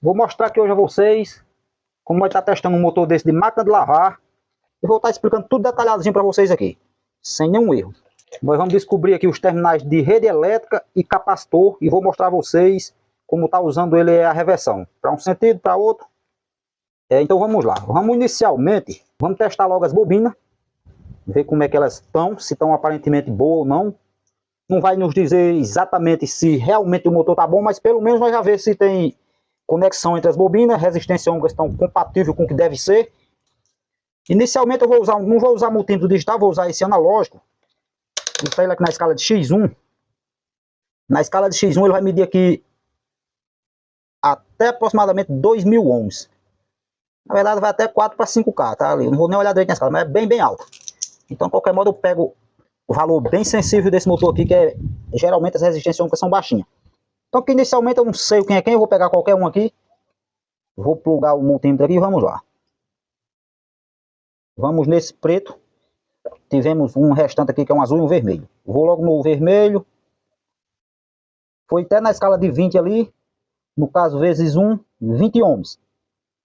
Vou mostrar aqui hoje a vocês como vai estar testando um motor desse de máquina de lavar. E vou estar explicando tudo detalhadinho para vocês aqui, sem nenhum erro. Nós vamos descobrir aqui os terminais de rede elétrica e capacitor e vou mostrar a vocês como está usando ele a reversão. Para um sentido, para outro. Então vamos lá. Vamos inicialmente, vamos testar logo as bobinas. Ver como é que elas estão, se estão aparentemente boas ou não. Não vai nos dizer exatamente se realmente o motor está bom, mas pelo menos nós já ver se tem conexão entre as bobinas, resistência ômega estão compatível com o que deve ser. Inicialmente eu não vou usar multímetro digital, vou usar esse analógico. Vou botar ele aqui na escala de X1. Na escala de X1 ele vai medir aqui até aproximadamente 2000 ohms. Na verdade vai até 4 para 5K, tá ali. Eu não vou nem olhar direito na escala, mas é bem alto. Então de qualquer modo eu pego o valor bem sensível desse motor aqui, que é geralmente as resistências ômicas são baixinhas. Então que inicialmente eu não sei quem é quem, eu vou pegar qualquer um aqui. Vou plugar o multímetro aqui e vamos lá. Vamos nesse preto. Tivemos um restante aqui que é um azul e um vermelho. Vou logo no vermelho. Foi até na escala de 20 ali. No caso, vezes 1, 20 ohms.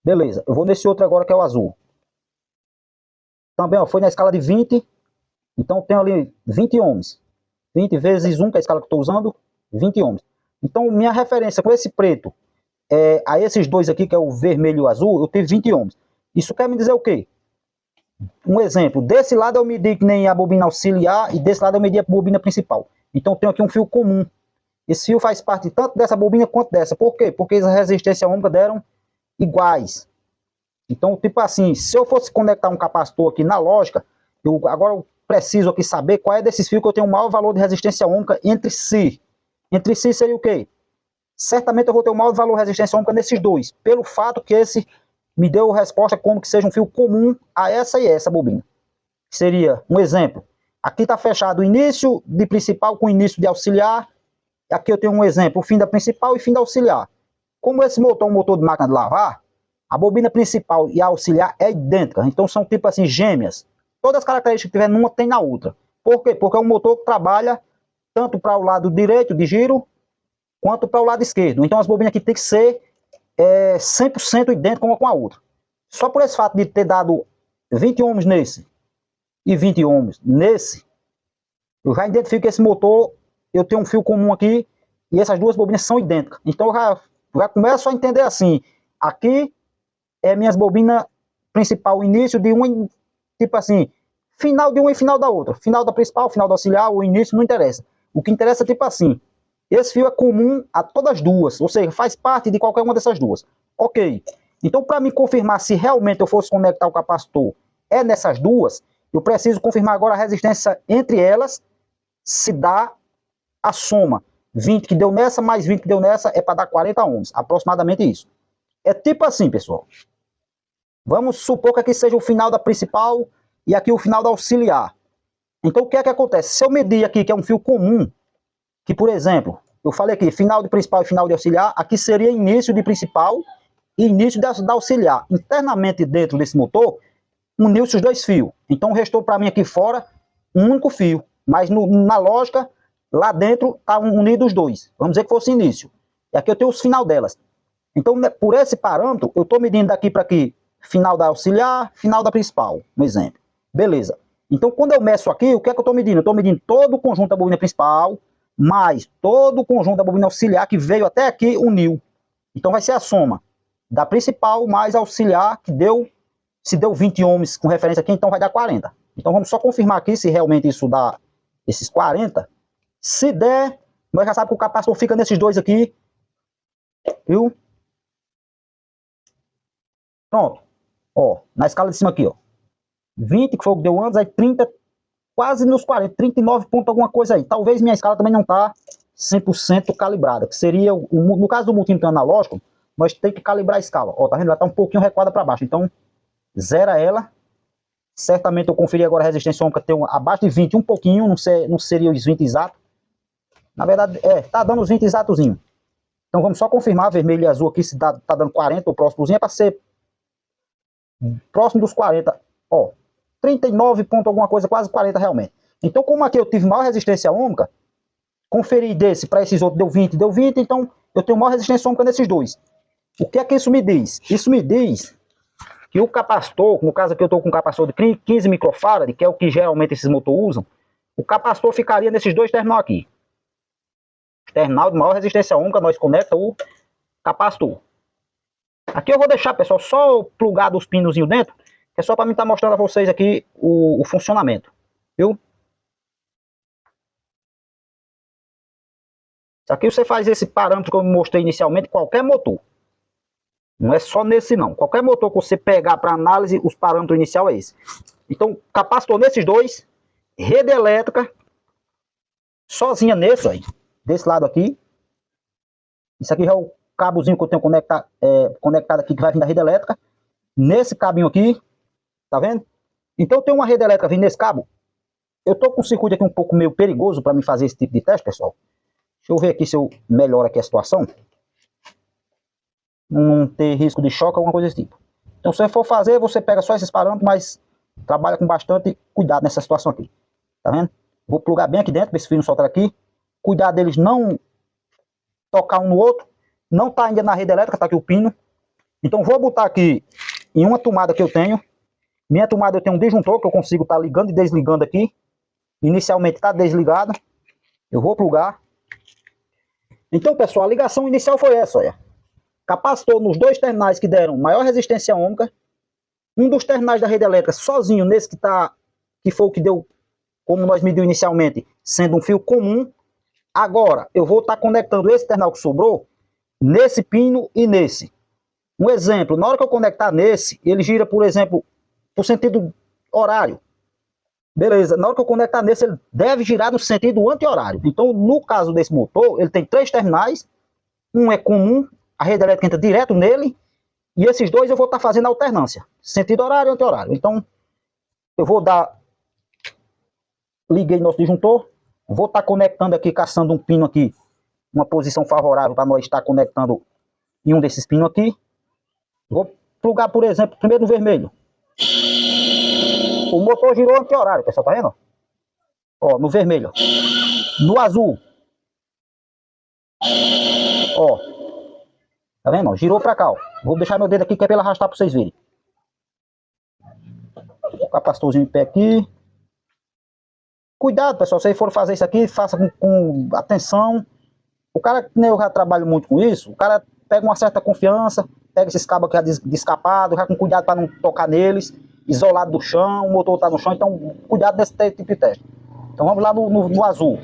Beleza. Eu vou nesse outro agora que é o azul. Também, ó, foi na escala de 20. Então eu tenho ali 20 ohms. 20 vezes 1, que é a escala que eu estou usando, 20 ohms. Então minha referência com esse preto a esses dois aqui, que é o vermelho e o azul, eu tive 20 ohms. Isso quer me dizer o quê? Um exemplo, desse lado eu medi que nem a bobina auxiliar e desse lado eu medi a bobina principal. Então eu tenho aqui um fio comum. Esse fio faz parte tanto dessa bobina quanto dessa. Por quê? Porque as resistências ômicas deram iguais. Então, tipo assim, se eu fosse conectar um capacitor aqui na lógica, agora eu preciso aqui saber qual é desses fios que eu tenho o maior valor de resistência ômica entre si. Entre si seria o quê? Certamente eu vou ter o maior valor de resistência ômica nesses dois, pelo fato que esse me deu resposta como que seja um fio comum a essa e essa bobina. Seria um exemplo. Aqui está fechado o início de principal com o início de auxiliar. Aqui eu tenho um exemplo, o fim da principal e fim da auxiliar. Como esse motor é um motor de máquina de lavar, a bobina principal e a auxiliar é idêntica. Então são tipo assim gêmeas. Todas as características que tiver numa tem na outra. Por quê? Porque é um motor que trabalha tanto para o lado direito de giro, quanto para o lado esquerdo. Então as bobinas aqui tem que ser 100% idênticas uma com a outra. Só por esse fato de ter dado 20 ohms nesse e 20 ohms nesse, eu já identifico que esse motor, eu tenho um fio comum aqui, e essas duas bobinas são idênticas. Então eu já começo a entender assim, aqui é minhas bobinas principal, início de um, tipo assim, final de uma e final da outra. Final da principal, final da auxiliar, o início não interessa. O que interessa é tipo assim, esse fio é comum a todas as duas, ou seja, faz parte de qualquer uma dessas duas. Ok. Então, para me confirmar se realmente eu fosse conectar o capacitor nessas duas, eu preciso confirmar agora a resistência entre elas, se dá a soma. 20 que deu nessa, mais 20 que deu nessa, é para dar 40 ohms. Aproximadamente isso. É tipo assim, pessoal. Vamos supor que aqui seja o final da principal e aqui o final da auxiliar. Então, o que é que acontece? Se eu medir aqui, que é um fio comum, que, por exemplo, eu falei aqui, final de principal e final de auxiliar, aqui seria início de principal e início da auxiliar. Internamente dentro desse motor, uniu-se os dois fios. Então restou para mim aqui fora um único fio. Mas na lógica, lá dentro estavam unidos os dois. Vamos dizer que fosse início. E aqui eu tenho os final delas. Então, por esse parâmetro, eu estou medindo daqui para aqui, final da auxiliar, final da principal, um exemplo. Beleza. Então, quando eu meço aqui, o que é que eu estou medindo? Eu estou medindo todo o conjunto da bobina principal, mais todo o conjunto da bobina auxiliar que veio até aqui, uniu. Então vai ser a soma da principal mais auxiliar, que deu, se deu 20 ohms com referência aqui, então vai dar 40. Então vamos só confirmar aqui se realmente isso dá esses 40. Se der, nós já sabemos que o capacitor fica nesses dois aqui. Viu? Pronto. Ó, na escala de cima aqui, ó. 20, que foi o que deu antes, aí 30, quase nos 40, 39 ponto alguma coisa aí. Talvez minha escala também não tá 100% calibrada, que seria, no caso do multímetro analógico, nós temos que calibrar a escala. Ó, tá vendo? Ela tá um pouquinho recuada para baixo, então zera ela. Certamente eu conferi agora a resistência ômica, tem abaixo de 20, um pouquinho, não seria os 20 exatos. Na verdade, tá dando os 20 exatozinho. Então vamos só confirmar, vermelho e azul aqui, se tá dando 40, o próximozinho é para ser próximo dos 40. Ó, 39 ponto alguma coisa, quase 40 realmente. Então, como aqui eu tive maior resistência ômica, conferi desse para esses outros, deu 20, então eu tenho maior resistência ômica nesses dois. O que é que isso me diz? Isso me diz que o capacitor, no caso aqui eu estou com um capacitor de 15 microfarad, que é o que geralmente esses motores usam, o capacitor ficaria nesses dois terminal aqui. Terminal de maior resistência ohmica, nós conecta o capacitor. Aqui eu vou deixar, pessoal, só plugado os pinozinhos dentro, que é só para mim estar mostrando a vocês aqui o funcionamento, viu? Aqui você faz esse parâmetro que eu mostrei inicialmente, qualquer motor. Não é só nesse não. Qualquer motor que você pegar para análise, os parâmetros inicial é esse. Então, capacitor nesses dois, rede elétrica, sozinha nesse, ó, desse lado aqui. Isso aqui já é o cabozinho que eu tenho conectado aqui, que vai vir da rede elétrica. Nesse cabinho aqui, tá vendo? Então, eu tenho uma rede elétrica vindo nesse cabo. Eu tô com um circuito aqui um pouco meio perigoso para mim fazer esse tipo de teste, pessoal. Deixa eu ver aqui se eu melhoro aqui a situação. Não ter risco de choque, alguma coisa desse tipo. Então, se você for fazer, você pega só esses parâmetros, mas trabalha com bastante cuidado nessa situação aqui. Tá vendo? Vou plugar bem aqui dentro, ver se o fio não soltar aqui. Cuidar deles não tocar um no outro. Não tá ainda na rede elétrica, tá aqui o pino. Então, vou botar aqui em uma tomada que eu tenho. Minha tomada eu tenho um disjuntor que eu consigo estar ligando e desligando aqui. Inicialmente está desligado. Eu vou plugar. Então, pessoal, a ligação inicial foi essa, olha. Capacitor nos dois terminais que deram maior resistência ohmica. Um dos terminais da rede elétrica sozinho, nesse que foi o que deu, como nós medimos inicialmente, sendo um fio comum. Agora, eu vou estar conectando esse terminal que sobrou, nesse pino e nesse. Um exemplo, na hora que eu conectar nesse, ele gira, por exemplo, por sentido horário. Beleza, na hora que eu conectar nesse, ele deve girar no sentido anti-horário. Então, no caso desse motor, ele tem 3 terminais. Um é comum, a rede elétrica entra direto nele, e esses dois eu vou estar fazendo alternância, sentido horário e anti-horário. Então, eu vou liguei nosso disjuntor, vou estar conectando aqui, caçando um pino aqui, uma posição favorável para nós estar conectando em um desses pinos aqui. Vou plugar, por exemplo, primeiro no vermelho. O motor girou anti-horário, pessoal, tá vendo? Ó, no vermelho. No azul. Ó. Tá vendo? Girou pra cá, ó. Vou deixar meu dedo aqui que é pra ele arrastar pra vocês verem. O capacitorzinho em pé aqui. Cuidado, pessoal, se vocês forem fazer isso aqui, faça com atenção. O cara, eu já trabalho muito com isso, o cara pega uma certa confiança, pega esses cabos aqui já descapados, já com cuidado para não tocar neles, isolado do chão, o motor tá no chão, então cuidado nesse tipo de teste. Então vamos lá no azul.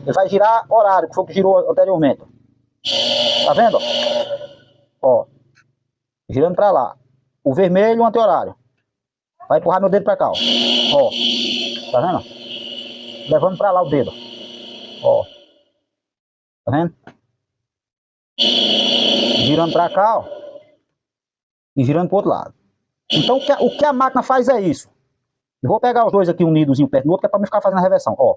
Ele vai girar horário, que foi o que girou anteriormente. Tá vendo? Ó, girando para lá. O vermelho, anti-horário. Vai empurrar meu dedo para cá, ó. Ó, tá vendo? Levando para lá o dedo. Ó. Tá vendo? Girando para cá, ó. E girando pro outro lado. Então o que a máquina faz é isso. Eu vou pegar os dois aqui unidos perto do outro, que é para me ficar fazendo a reversão, ó.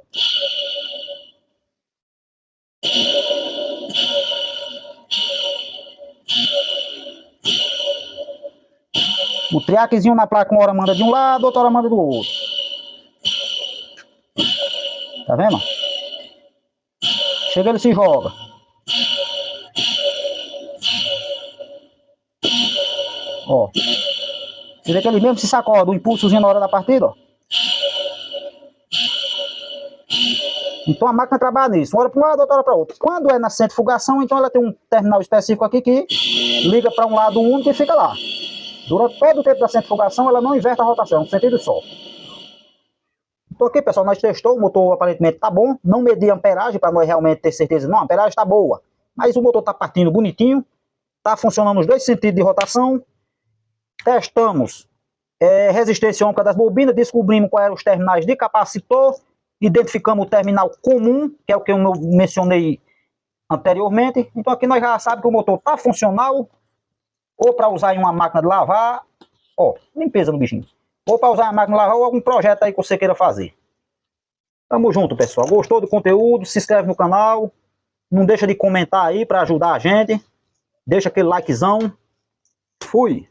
O triaquezinho na placa, uma hora manda de um lado, outra hora manda do outro. Tá vendo? Chega, ele se joga. Ó. Você vê que ele mesmo se sacode, o impulsozinho na hora da partida, ó. Então a máquina trabalha nisso, uma hora para um lado, outra hora para outro. Quando é na centrifugação, então ela tem um terminal específico aqui que liga para um lado único e fica lá. Durante todo o tempo da centrifugação, ela não inverte a rotação, no sentido só. Então aqui, pessoal, nós testamos, o motor aparentemente está bom. Não medi a amperagem para nós realmente ter certeza. Não, a amperagem está boa. Mas o motor está partindo bonitinho. Está funcionando nos dois sentidos de rotação. Testamos resistência ohmica das bobinas. Descobrimos quais eram os terminais de capacitor. Identificamos o terminal comum, que é o que eu mencionei anteriormente. Então aqui nós já sabemos que o motor está funcional. Ou para usar em uma máquina de lavar. Ó, limpeza no bichinho. Ou para usar uma máquina de lavar ou algum projeto aí que você queira fazer. Tamo junto, pessoal. Gostou do conteúdo? Se inscreve no canal. Não deixa de comentar aí para ajudar a gente. Deixa aquele likezão. Fui.